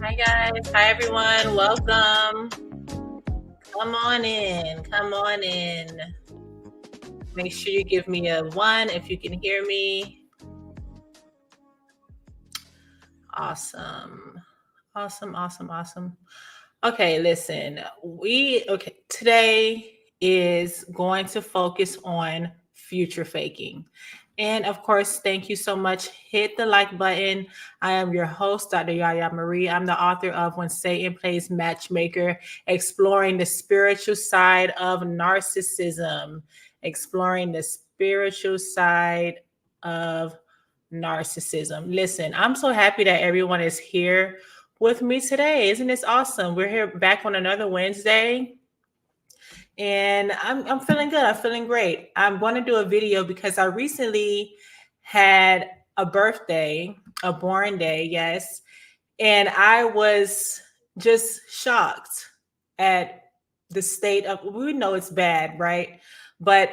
Hi guys. Hi everyone. Welcome. Come on in. Come on in. Make sure you give me a 1 if you can hear me. Awesome. Awesome, awesome, awesome. Okay, listen. Today is going to focus on future faking. And of course, thank you so much. Hit the like button. I am your host, Dr. Yaya Marie. I'm the author of When Satan Plays Matchmaker, exploring the spiritual side of narcissism. Exploring the spiritual side of narcissism. Listen, I'm so happy that everyone is here with me today. Isn't this awesome? We're here back on another Wednesday. And I'm feeling good. I'm feeling great. I'm going to do a video because I recently had a birthday, a born day, yes. And I was just shocked at the state of, we know it's bad, right? But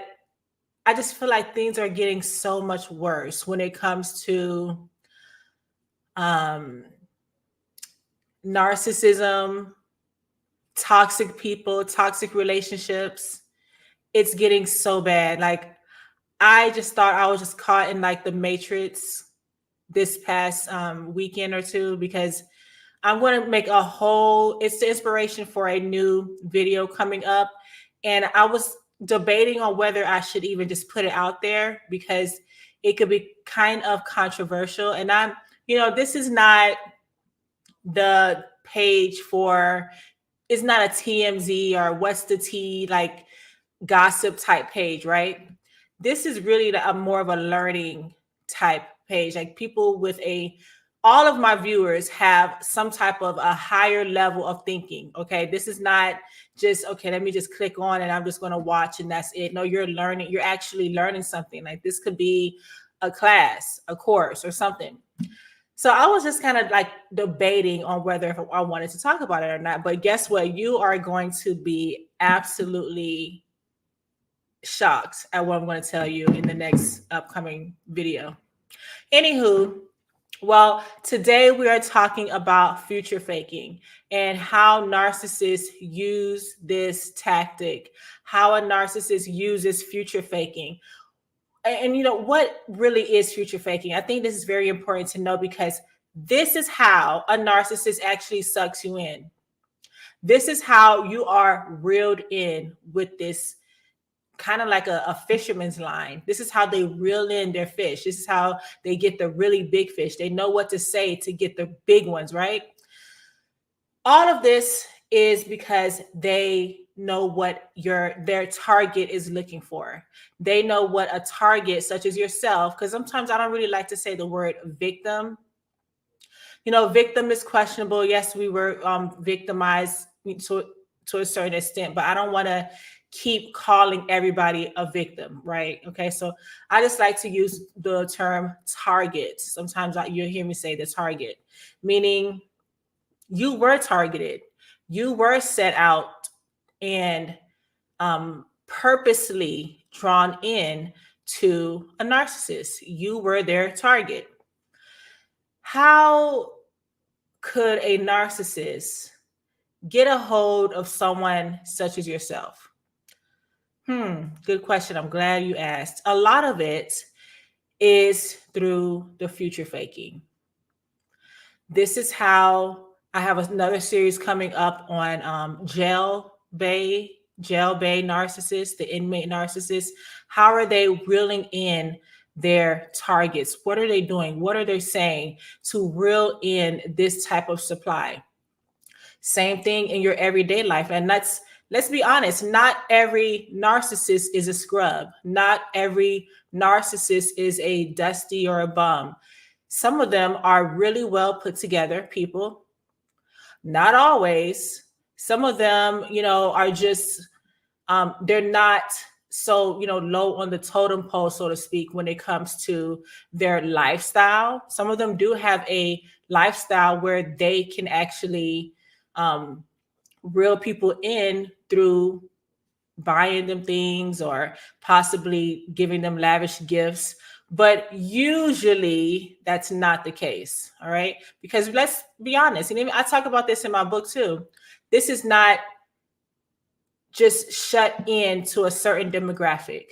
I just feel like things are getting so much worse when it comes to um, narcissism, toxic people, toxic relationships. It's getting so bad. Like, I just thought I was just caught in like the matrix this past weekend or two, because I'm going to make a whole, it's the inspiration for a new video coming up. And I was debating on whether I should even just put it out there because it could be kind of controversial. And this is not the page for, it's not a TMZ or what's the tea, like gossip type page, right? This is really a more of a learning type page. Like people with all of my viewers have some type of a higher level of thinking. Okay. This is not just, okay, let me just click on and I'm just going to watch and that's it. No, you're learning, you're actually learning something. Like this could be a class, a course or something. So I was just kind of like debating on whether I wanted to talk about it or not. But guess what? You are going to be absolutely shocked at what I'm going to tell you in the next upcoming video. Anywho, well, today we are talking about future faking and how narcissists use this tactic, how a narcissist uses future faking. And you know what really is future faking? I think this is very important to know because this is how a narcissist actually sucks you in. This is how you are reeled in with this kind of like a fisherman's line. This is how they reel in their fish. This is how they get the really big fish. They know what to say to get the big ones, right? All of this is because they know what their target is looking for. They know what a target such as yourself, because sometimes I don't really like to say the word victim. Victim is questionable. Yes, we were victimized to a certain extent, but I don't want to keep calling everybody a victim, right? Okay, so I just like to use the term target. Sometimes you'll hear me say the target, meaning you were targeted, you were set out and purposely drawn in to a narcissist. You were their target. How could a narcissist get a hold of someone such as yourself? Good question. I'm glad you asked. A lot of it is through the future faking. This is how I have another series coming up on jail bay narcissists, the inmate narcissists. How are they reeling in their targets? What are they doing? What are they saying to reel in this type of supply? Same thing in your everyday life. And let's be honest, not every narcissist is a scrub. Not every narcissist is a dusty or a bum. Some of them are really well put together people. Not always. Some of them, are just, they're not so, low on the totem pole, so to speak, when it comes to their lifestyle. Some of them do have a lifestyle where they can actually reel people in through buying them things or possibly giving them lavish gifts, But usually that's not the case. All right. Because let's be honest, and even I talk about this in my book too. This is not just shut in to a certain demographic.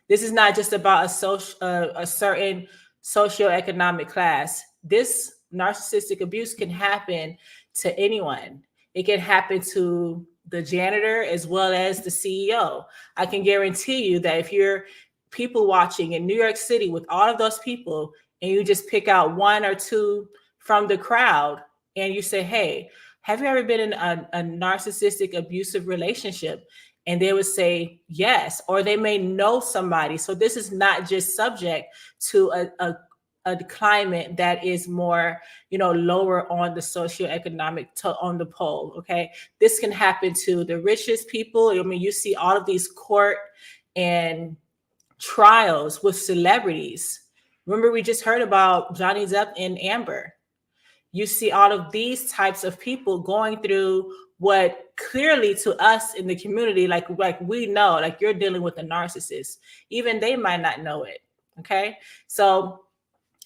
This is not just about a certain socioeconomic class. This narcissistic abuse can happen to anyone. It can happen to the janitor as well as the CEO. I can guarantee you that if you're people watching in New York City with all of those people, and you just pick out one or two from the crowd, and you say, "Hey, have you ever been in a narcissistic abusive relationship?" And they would say yes, or they may know somebody. So this is not just subject to a climate that is more, lower on the socioeconomic on the pole. Okay, this can happen to the richest people. I mean, you see all of these court and trials with celebrities. Remember, we just heard about Johnny Depp and Amber. You see all of these types of people going through what clearly to us in the community, like we know, like you're dealing with a narcissist. Even they might not know it. Okay. So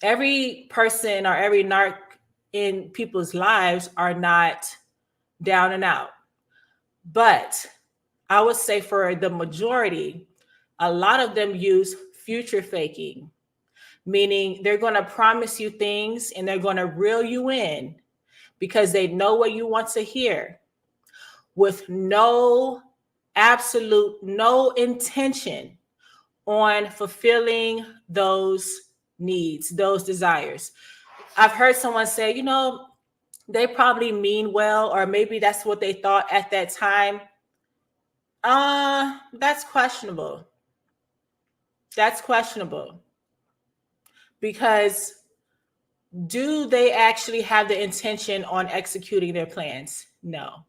every person or every narc in people's lives are not down and out. But I would say for the majority, a lot of them use future faking, meaning they're going to promise you things and they're going to reel you in because they know what you want to hear with no intention on fulfilling those needs, those desires. I've heard someone say, they probably mean well, or maybe that's what they thought at that time. That's questionable. That's questionable. Because do they actually have the intention on executing their plans? No.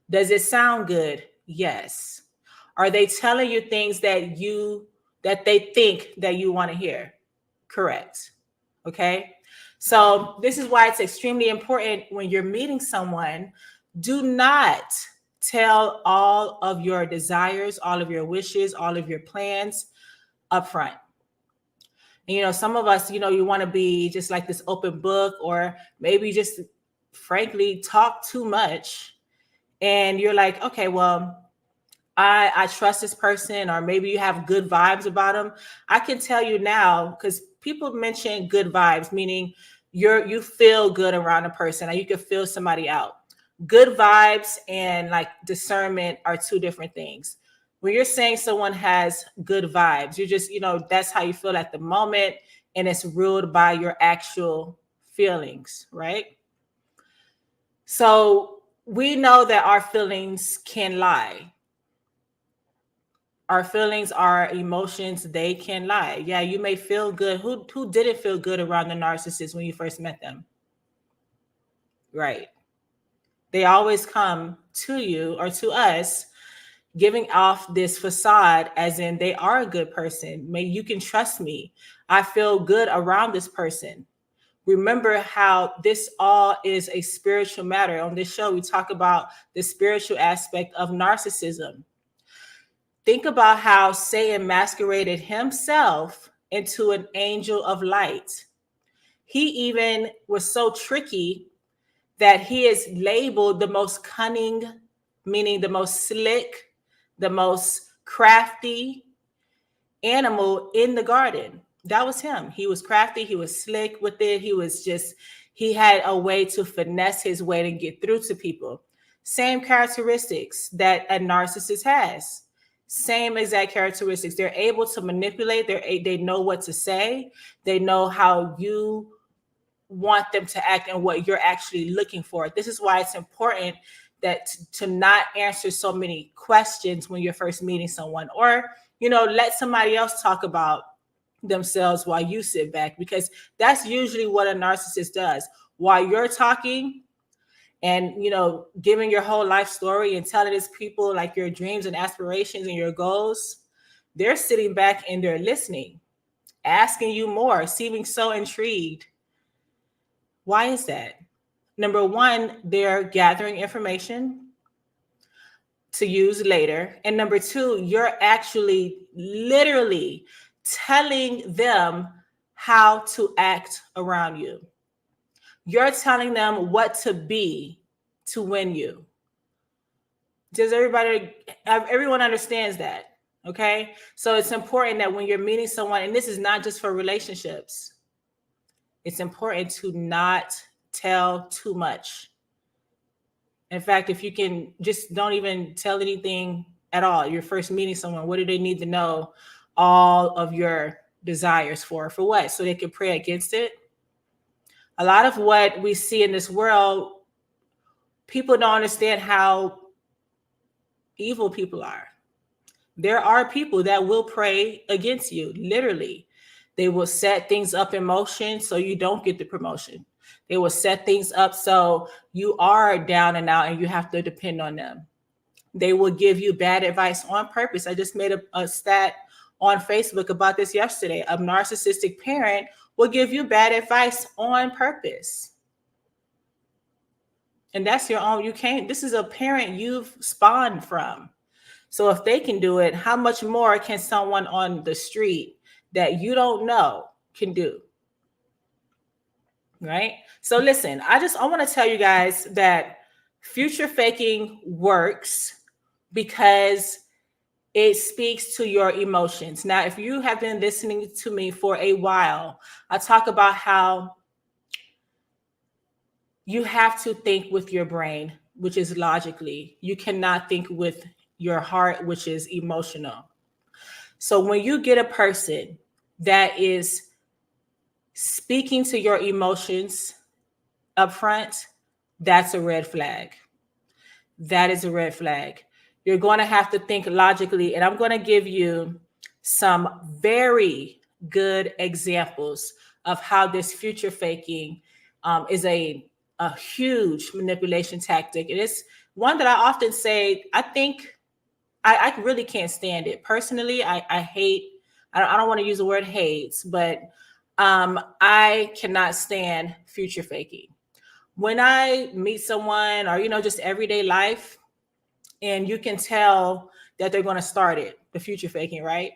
Does it sound good? Yes. Are they telling you things that they think that you want to hear? Correct. Okay. So this is why it's extremely important when you're meeting someone, do not tell all of your desires, all of your wishes, all of your plans up front. And, some of us, you want to be just like this open book, or maybe just frankly talk too much. And you're like, okay, well, I trust this person, or maybe you have good vibes about them. I can tell you now, because people mention good vibes, meaning you feel good around a person, or you can feel somebody out. Good vibes and like discernment are two different things. When you're saying someone has good vibes, you just, that's how you feel at the moment, and it's ruled by your actual feelings, right? So we know that our feelings can lie. Our feelings, our emotions, they can lie. Yeah, you may feel good. Who didn't feel good around the narcissist when you first met them? Right. They always come to you or to us giving off this facade, as in they are a good person. You can trust me. I feel good around this person. Remember how this all is a spiritual matter. On this show, we talk about the spiritual aspect of narcissism. Think about how Satan masqueraded himself into an angel of light. He even was so tricky that he is labeled the most cunning, meaning the most slick, the most crafty animal in the garden. That was him. He was crafty. He was slick with it. He had a way to finesse his way to get through to people. Same characteristics that a narcissist has. Same exact characteristics. They're able to manipulate. They know what to say. They know how you want them to act and what you're actually looking for. This is why it's important that to not answer so many questions when you're first meeting someone, or let somebody else talk about themselves while you sit back, because that's usually what a narcissist does. While you're talking and giving your whole life story and telling these people like your dreams and aspirations and your goals, they're sitting back and they're listening, asking you more, seeming so intrigued. Why is that? Number one, they're gathering information to use later. And number two, you're actually literally telling them how to act around you. You're telling them what to be to win you. Does everyone understands that? Okay. So it's important that when you're meeting someone, and this is not just for relationships, it's important to not tell too much. In fact, if you can just don't even tell anything at all, you're first meeting someone, what do they need to know all of your desires for? For what? So they can pray against it. A lot of what we see in this world, people don't understand how evil people are. There are people that will pray against you, literally. They will set things up in motion so you don't get the promotion. They will set things up so you are down and out and you have to depend on them. They will give you bad advice on purpose. I just made a stat on Facebook about this yesterday. A narcissistic parent will give you bad advice on purpose. And that's your own, this is a parent you've spawned from. So if they can do it, how much more can someone on the street that you don't know can do? Right? So listen, I want to tell you guys that future faking works because it speaks to your emotions. Now, if you have been listening to me for a while, I talk about how you have to think with your brain, which is logically. You cannot think with your heart, which is emotional. So when you get a person that is speaking to your emotions up front, that's a red flag. That is a red flag. You're going to have to think logically. And I'm going to give you some very good examples of how this future faking is a huge manipulation tactic. It is one that I often say, I think I really can't stand it. Personally, I hate, I don't want to use the word hates, but I cannot stand future faking. When I meet someone or, just everyday life, and you can tell that they're going to start it, the future faking, right?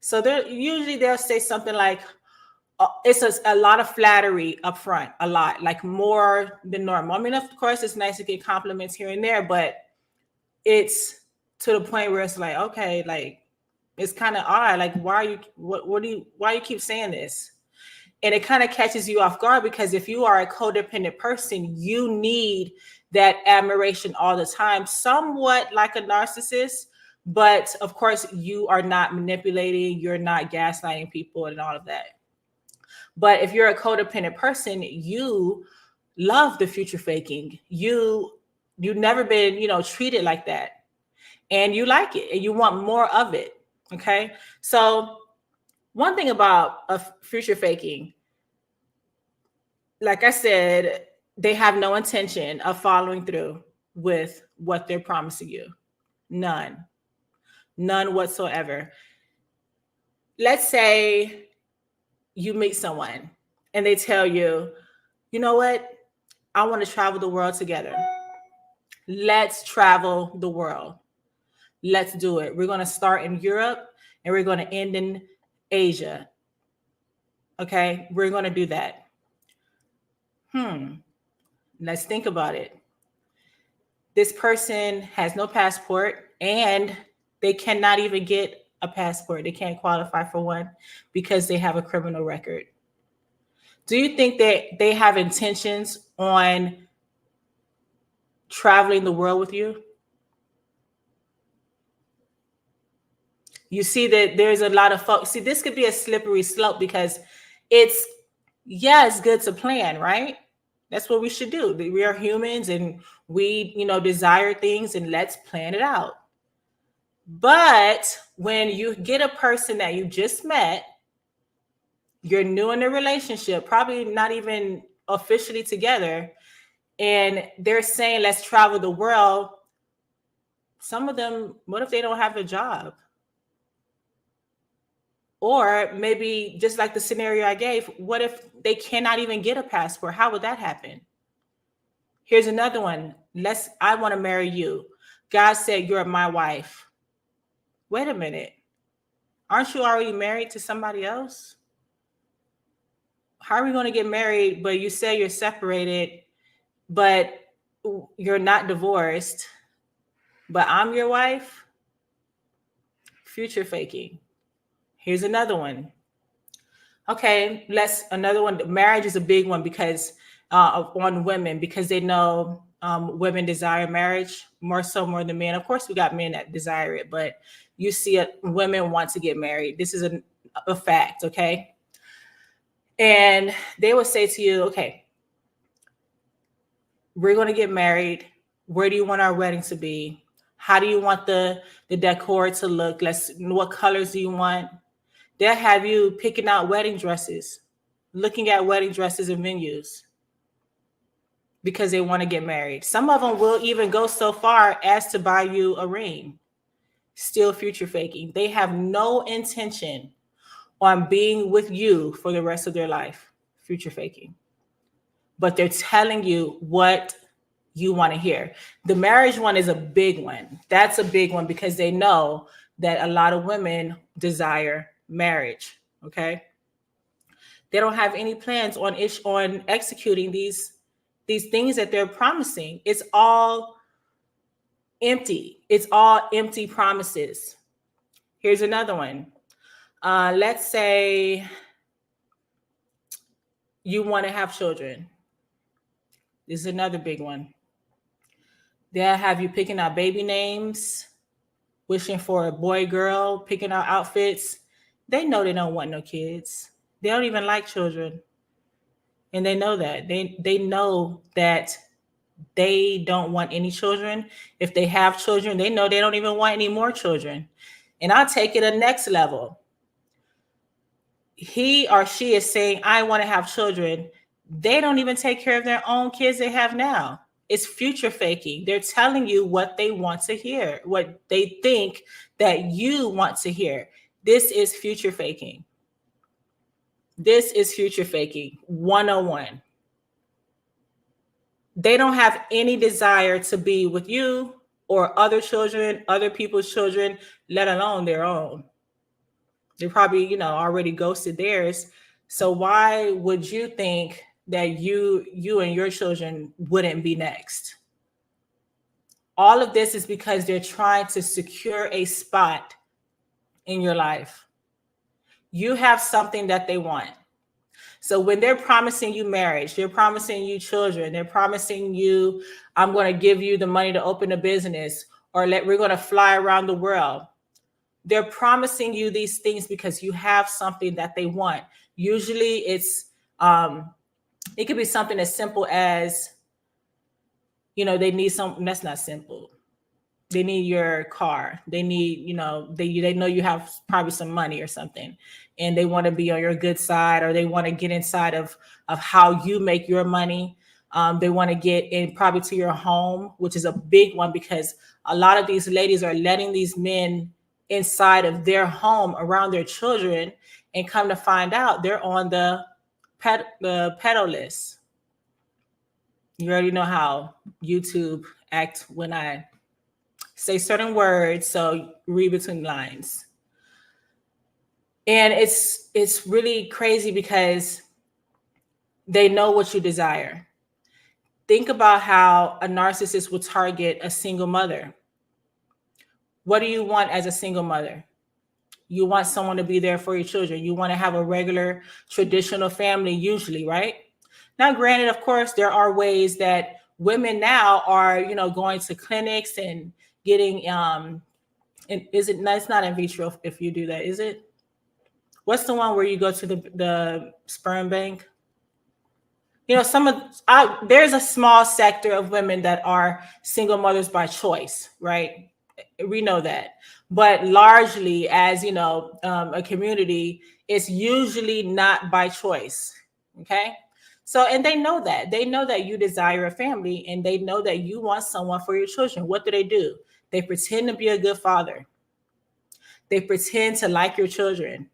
So they'll say something like, it's a lot of flattery up front, a lot, like more than normal. I mean, of course, it's nice to get compliments here and there, but it's to the point where it's like, okay, like, it's kind of odd. Like, why you keep saying this? And it kind of catches you off guard because if you are a codependent person, you need that admiration all the time, somewhat like a narcissist. But of course, you are not manipulating, you're not gaslighting people and all of that. But if you're a codependent person, you love the future faking. You've never been, treated like that. And you like it and you want more of it. Okay. So one thing about a future faking, like I said, they have no intention of following through with what they're promising you. None whatsoever. Let's say you meet someone and they tell you, you know what? I want to travel the world together. Let's travel the world. Let's do it. We're going to start in Europe and we're going to end in Asia. Okay, we're going to do that. Let's think about it. This person has no passport and they cannot even get a passport. They can't qualify for one because they have a criminal record. Do you think that they have intentions on traveling the world with you? You see that there's a lot of folks. See, this could be a slippery slope because it's good to plan, right? That's what we should do. We are humans and we, desire things and let's plan it out. But when you get a person that you just met, you're new in the relationship, probably not even officially together, and they're saying, let's travel the world. Some of them, what if they don't have a job? Or maybe just like the scenario I gave, what if they cannot even get a passport? How would that happen? Here's another one. I want to marry you. God said, you're my wife. Wait a minute. Aren't you already married to somebody else? How are we going to get married, but you say you're separated, but you're not divorced, but I'm your wife? Future faking. Here's another one. Okay, another one. Marriage is a big one because on women, because they know women desire marriage more than men. Of course, we got men that desire it, but you see it, women want to get married. This is a fact, okay? And they will say to you, okay, we're going to get married. Where do you want our wedding to be? How do you want the decor to look? What colors do you want? They'll have you picking out wedding dresses, looking at wedding dresses and venues because they want to get married. Some of them will even go so far as to buy you a ring. Still future faking. They have no intention on being with you for the rest of their life. Future faking. But they're telling you what you want to hear. The marriage one is a big one. That's a big one because they know that a lot of women desire marriage. Okay. They don't have any plans on executing these things that they're promising. It's all empty. It's all empty promises. Here's another one. Let's say you want to have children. This is another big one. They'll have you picking out baby names, wishing for a boy, girl, picking out outfits. They know they don't want no kids. They don't even like children. And they know that. They know that they don't want any children. If they have children, they know they don't even want any more children. And I'll take it a next level. He or she is saying, I want to have children. They don't even take care of their own kids they have now. It's future faking. They're telling you what they want to hear, what they think that you want to hear. This is future faking. This is future faking 101. They don't have any desire to be with you or other children, other people's children, let alone their own. They probably, already ghosted theirs. So why would you think that you and your children wouldn't be next? All of this is because they're trying to secure a spot in your life. You have something that they want. So when they're promising you marriage, they're promising you children, they're promising you, I'm going to give you the money to open a business, or we're going to fly around the world. They're promising you these things because you have something that they want. Usually it's, it could be something as simple as, they need something that's not simple. They need your car. They need, they know you have probably some money or something, and they want to be on your good side, or they want to get inside of how you make your money. They want to get in probably to your home, which is a big one because a lot of these ladies are letting these men inside of their home around their children, and come to find out they're on the pedo list. You already know how YouTube acts when I say certain words, so read between lines. And it's really crazy because they know what you desire. Think about how a narcissist will target a single mother. What do you want as a single mother? You want someone to be there for your children. You want to have a regular, traditional family, usually, right? Now, granted, of course, there are ways that women now are, going to clinics and getting, and it's not in vitro if you do that, is it? What's the one where you go to the sperm bank? There's a small sector of women that are single mothers by choice, right? We know that. But largely, as a community, it's usually not by choice. Okay. So, and they know that you desire a family, and they know that you want someone for your children. What do? They pretend to be a good father. They pretend to like your children.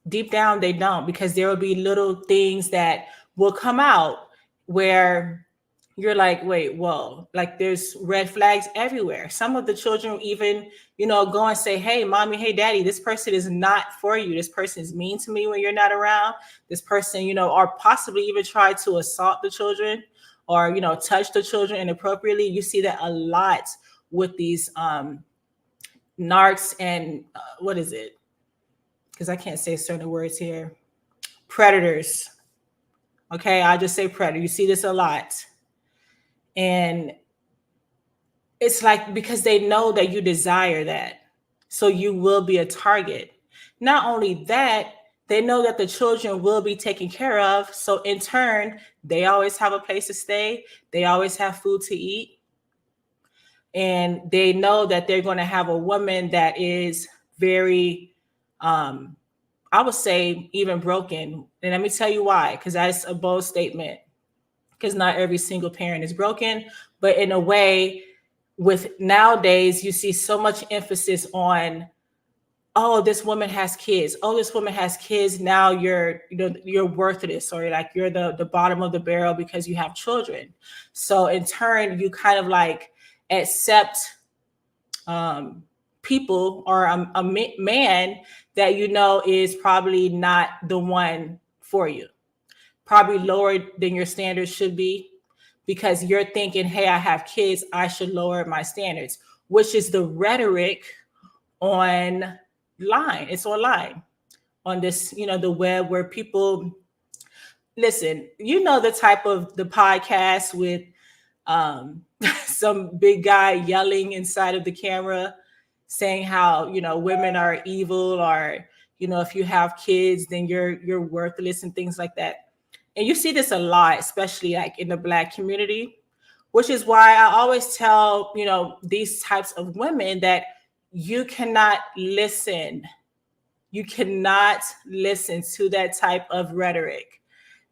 Deep down, they don't, because there will be little things that will come out where you're like, wait, whoa, like there's red flags everywhere. Some of the children even, go and say, hey, mommy, hey, daddy, this person is not for you. This person is mean to me when you're not around. This person, or possibly even try to assault the children or, touch the children inappropriately. You see that a lot with these narcs and what is it? Because I can't say certain words here. Predators. Okay, I just say predator. You see this a lot. And it's like because they know that you desire that. So you will be a target. Not only that, they know that the children will be taken care of. So in turn, they always have a place to stay. They always have food to eat. And they know that they're going to have a woman that is very, I would say, even broken. And let me tell you why, because that's a bold statement. Because not every single parent is broken, but in a way, with nowadays, you see so much emphasis on, oh, this woman has kids. Oh, this woman has kids. Now you're worthless, or like you're the bottom of the barrel because you have children. So in turn, you kind of like accept people or a man that is probably not the one for you, probably lower than your standards should be, because you're thinking, hey, I have kids, I should lower my standards, which is the rhetoric online. It's online on this, the web, where people listen, the type of the podcast with some big guy yelling inside of the camera saying how, women are evil, or, if you have kids, then you're worthless and things like that. And you see this a lot, especially like in the Black community, which is why I always tell, these types of women that you cannot listen. You cannot listen to that type of rhetoric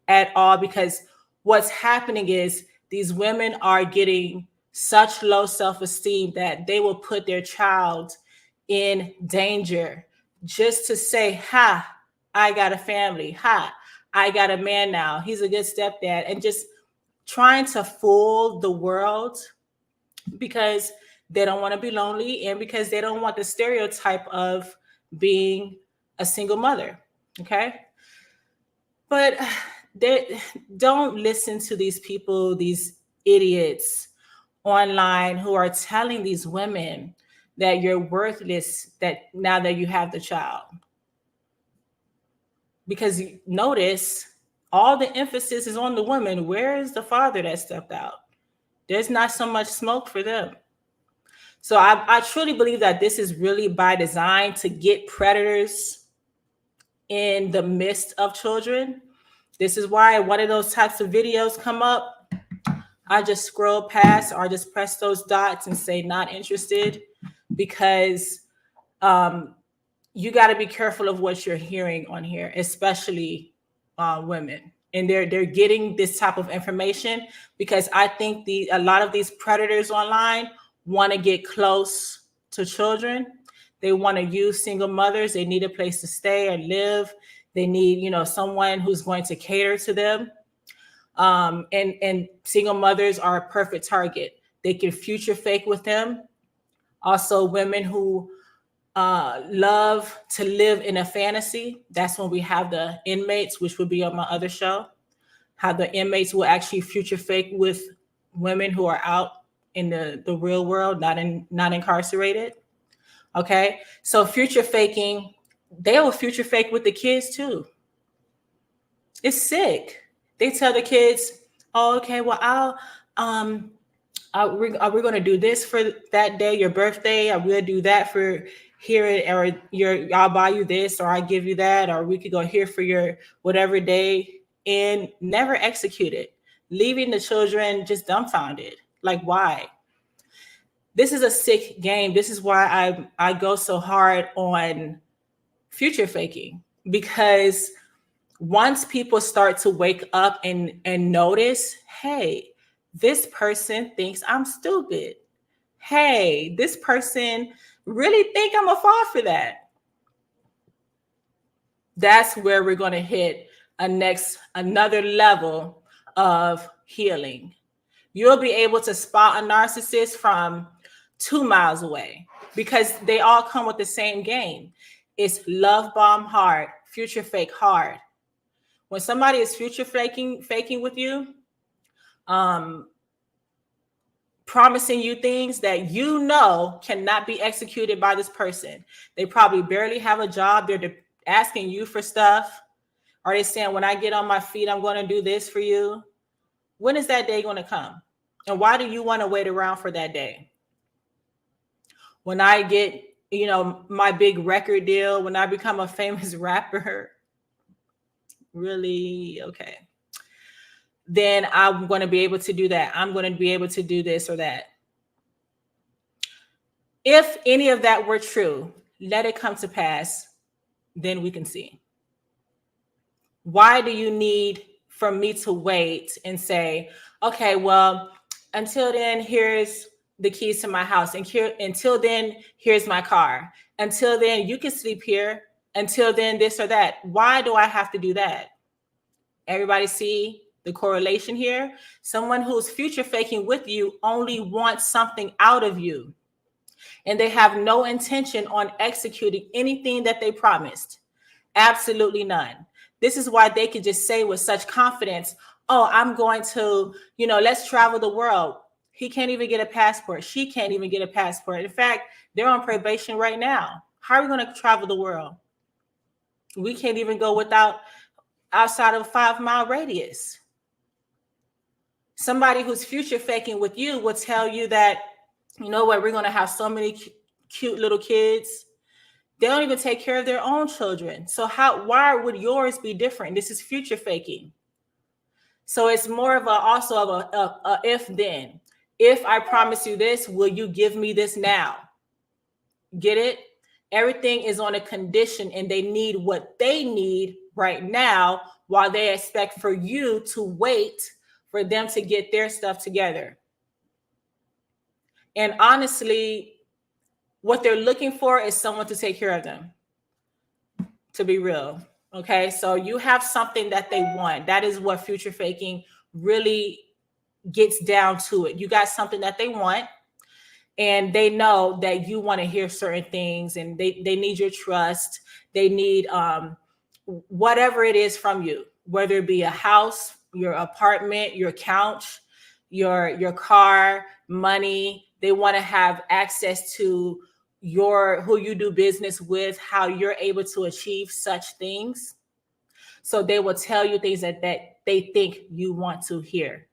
at all, because what's happening is these women are getting such low self-esteem that they will put their child in danger just to say, ha, I got a family. Ha, I got a man now. He's a good stepdad. And just trying to fool the world because they don't want to be lonely and because they don't want the stereotype of being a single mother. Okay. But they don't listen to these people, these idiots online who are telling these women that you're worthless, that now that you have the child. Because notice all the emphasis is on the women. Where is the father that stepped out? There's not so much smoke for them. So I truly believe that this is really by design to get predators in the midst of children. This is why one of those types of videos come up, I just scroll past or just press those dots and say not interested, because you got to be careful of what you're hearing on here, especially women. And they're getting this type of information because I think a lot of these predators online want to get close to children. They want to use single mothers. They need a place to stay or live. They need, someone who's going to cater to them. And single mothers are a perfect target. They can future fake with them. Also, women who love to live in a fantasy. That's when we have the inmates, which would be on my other show. How the inmates will actually future fake with women who are out in the real world, not incarcerated. Okay, so future faking, they will future fake with the kids too. It's sick. They tell the kids, "Oh, okay, well, we're going to do this for that day, your birthday. I will do that for here, or I'll buy you this, or I give you that, or we could go here for your whatever day," and never execute it, leaving the children just dumbfounded. Like, why? This is a sick game. This is why I go so hard on future faking, because once people start to wake up and notice, hey, this person thinks I'm stupid. Hey, this person really think I'm a fall for that. That's where we're going to hit another level of healing, You'll be able to spot a narcissist from 2 miles away because they all come with the same game. It's love bomb hard, future fake hard. When somebody is future faking with you, um, promising you things that you know cannot be executed by this person. They probably barely have a job. They're asking you for stuff. Are they saying, when I get on my feet, I'm going to do this for you? When is that day going to come? And why do you want to wait around for that day? When I get, my big record deal, when I become a famous rapper, really? Okay. Then I'm going to be able to do that. I'm going to be able to do this or that. If any of that were true, let it come to pass, then we can see. Why do you need for me to wait and say, okay, well, until then, here's the keys to my house. And until then, here's my car. Until then, you can sleep here. Until then, this or that. Why do I have to do that? Everybody see the correlation here? Someone who's future faking with you only wants something out of you. And they have no intention on executing anything that they promised. Absolutely none. This is why they could just say with such confidence, oh, I'm going to, let's travel the world. He can't even get a passport. She can't even get a passport. In fact, they're on probation right now. How are we going to travel the world? We can't even go outside of a 5-mile radius. Somebody who's future faking with you will tell you that, you know what, we're going to have so many cute little kids. They don't even take care of their own children. So why would yours be different? This is future faking. So it's more of a if then. If I promise you this, will you give me this now? Get it? Everything is on a condition, and they need what they need right now while they expect for you to wait for them to get their stuff together. And honestly, what they're looking for is someone to take care of them, to be real. Okay, so you have something that they want. That is what future faking really gets down to it. You got something that they want, and they know that you want to hear certain things, and they need your trust. They need whatever it is from you, whether it be a house, your apartment, your couch, your car, money. They want to have access to who you do business with, how you're able to achieve such things. So they will tell you things that they think you want to hear.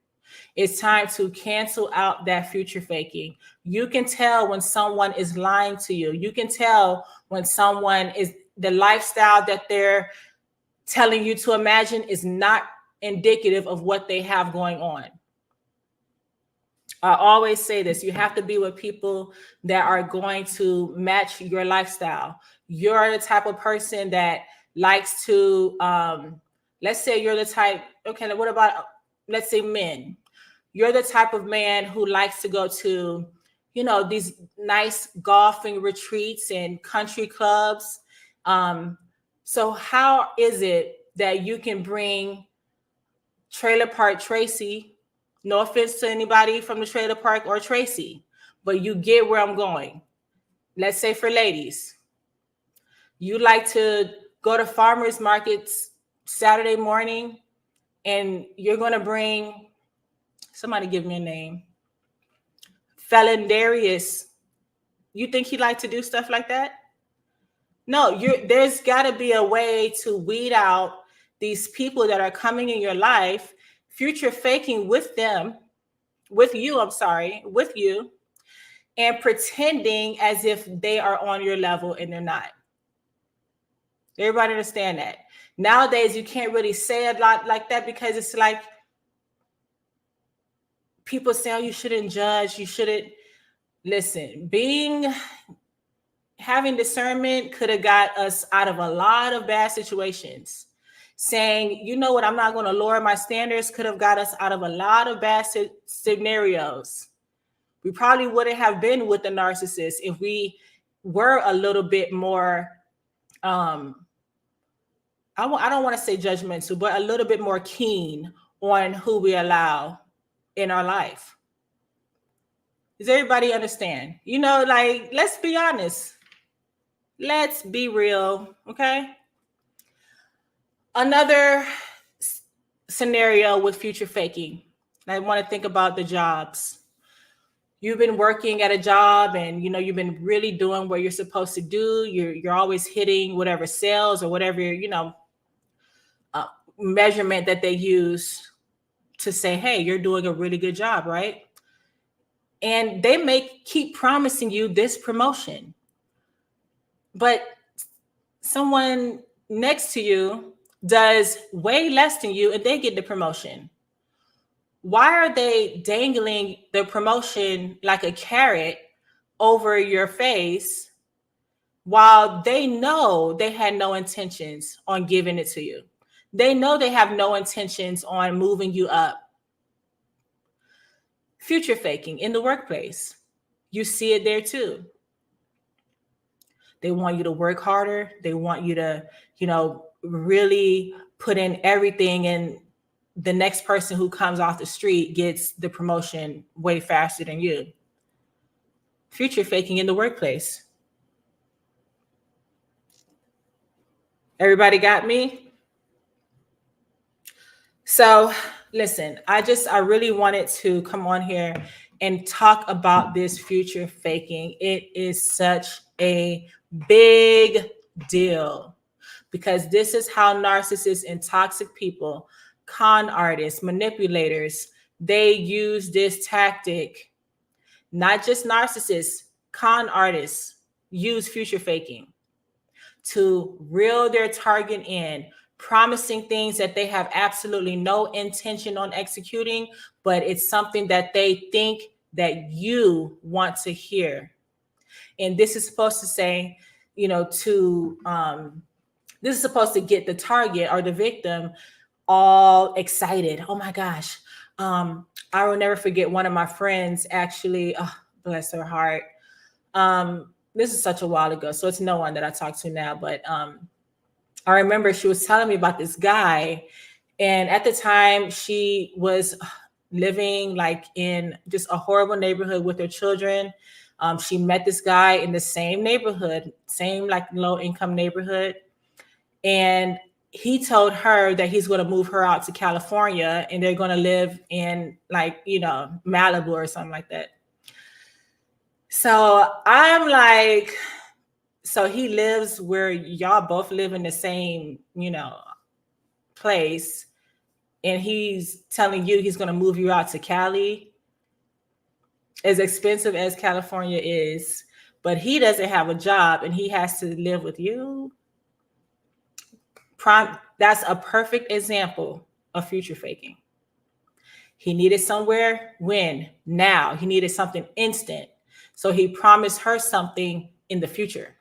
It's time to cancel out that future faking. You can tell when someone is lying to you. You can tell when someone is the lifestyle that they're telling you to imagine is not indicative of what they have going on. I always say this, you have to be with people that are going to match your lifestyle. You're the type of person that likes to, let's say you're the type, okay, what about, let's say men. You're the type of man who likes to go to, these nice golfing retreats and country clubs. So how is it that you can bring Trailer Park Tracy? No offense to anybody from the trailer park or Tracy, but you get where I'm going. Let's say for ladies, you like to go to farmers markets Saturday morning, and you're going to bring, somebody give me a name, Felon Darius. You think he'd like to do stuff like that? No, there's got to be a way to weed out these people that are coming in your life, future faking with you, and pretending as if they are on your level and they're not. Everybody understand that? Nowadays, you can't really say a lot like that because it's like people say, oh, you shouldn't judge. You shouldn't listen. Having discernment could have got us out of a lot of bad situations. Saying, you know what, I'm not going to lower my standards could have got us out of a lot of bad scenarios. We probably wouldn't have been with the narcissist if we were a little bit more, I don't want to say judgmental, but a little bit more keen on who we allow in our life. Does everybody understand? You know, like, let's be honest. Let's be real, okay? Another scenario with future faking. I want to think about the jobs. You've been working at a job and you know you've been really doing what you're supposed to do. You're always hitting whatever sales or whatever, you know, measurement that they use to say, hey, you're doing a really good job, right? And they may keep promising you this promotion, but someone next to you does way less than you and they get the promotion. Why are they dangling the promotion like a carrot over your face while they know they had no intentions on giving it to you? They know they have no intentions on moving you up. Future faking in the workplace. You see it there too. They want you to work harder. They want you to, you know, really put in everything, and the next person who comes off the street gets the promotion way faster than you. Future faking in the workplace. Everybody got me? So listen, I really wanted to come on here and talk about this future faking. It is such a big deal because this is how narcissists and toxic people, con artists, manipulators, they use this tactic. Not just narcissists, con artists use future faking to reel their target in, promising things that they have absolutely no intention on executing, but it's something that they think that you want to hear. And this is supposed to say, you know, this is supposed to get the target or the victim all excited. Oh my gosh. I will never forget one of my friends actually, oh, bless her heart. This is such a while ago, so it's no one that I talk to now, but I remember she was telling me about this guy. And at the time she was living like in just a horrible neighborhood with her children. She met this guy in the same neighborhood, same like low income neighborhood. And he told her that he's going to move her out to California and they're going to live in like, you know, Malibu or something like that. So I'm like, so he lives where y'all both live in the same, you know, place. And he's telling you he's going to move you out to Cali. As expensive as California is, but he doesn't have a job and he has to live with you. That's a perfect example of future faking. He needed somewhere, when? Now. He needed something instant. So he promised her something in the future.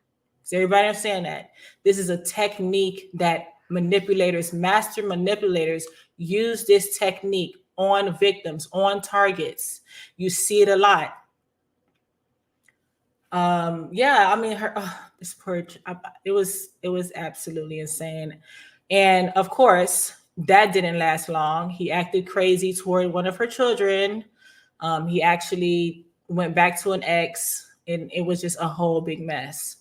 Does everybody understand that? This is a technique that manipulators, master manipulators, use this technique on victims, on targets. You see it a lot. Yeah, I mean, this poor, it was absolutely insane. And of course, that didn't last long. He acted crazy toward one of her children. He actually went back to an ex, and it was just a whole big mess.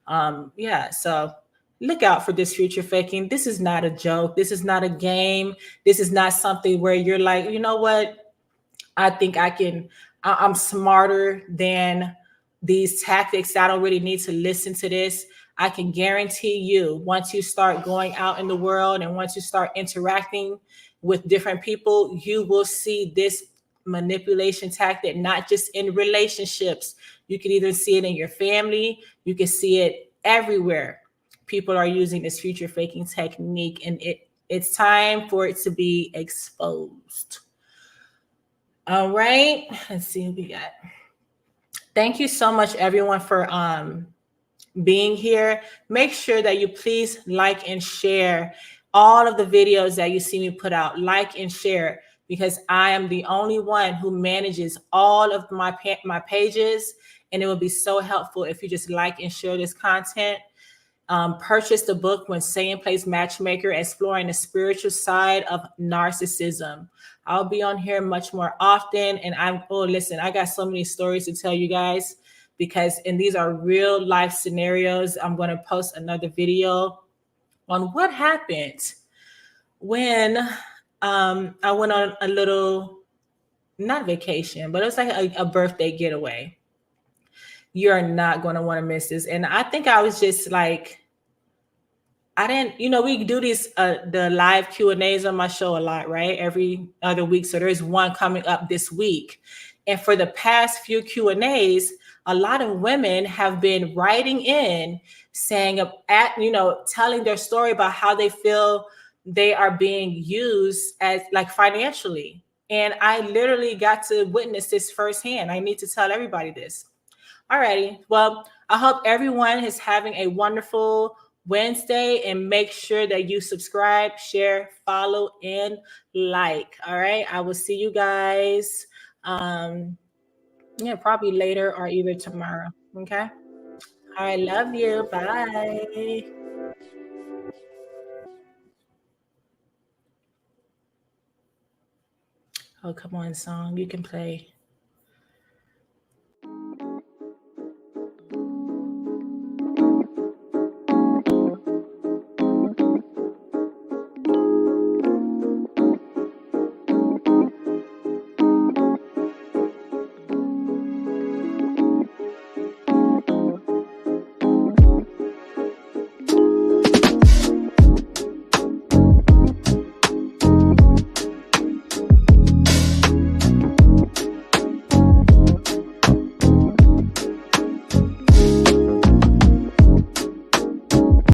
Yeah, so look out for this future faking. This is not a joke. This is not a game. This is not something where you're like, you know what? I think I'm smarter than these tactics. I don't really need to listen to this. I can guarantee you, once you start going out in the world and once you start interacting with different people, you will see this manipulation tactic, not just in relationships. You can either see it in your family. You can see it everywhere. People are using this future faking technique, and it's time for it to be exposed. All right, let's see what we got. Thank you so much, everyone, for being here. Make sure that you please like and share all of the videos that you see me put out. Like and share, because I am the only one who manages all of my pages, and it would be so helpful if you just like and share this content. Purchase the book When Satan Plays Matchmaker, Exploring the Spiritual Side of Narcissism. I'll be on here much more often. And listen, I got so many stories to tell you guys and these are real life scenarios. I'm going to post another video on what happened when I went on a little, not vacation, but it was like a birthday getaway. You're not going to want to miss this. And I think I was just like, I didn't, we do these the live Q&As on my show a lot, right? Every other week. So there's one coming up this week. And for the past few Q&As, a lot of women have been writing in saying telling their story about how they feel they are being used as like financially. And I literally got to witness this firsthand. I need to tell everybody this. Alrighty. Well, I hope everyone is having a wonderful Wednesday, and make sure that you subscribe, share, follow, and like. All right. I will see you guys. Probably later or either tomorrow. Okay. All right. Love you. Bye. Oh, come on, song. You can play.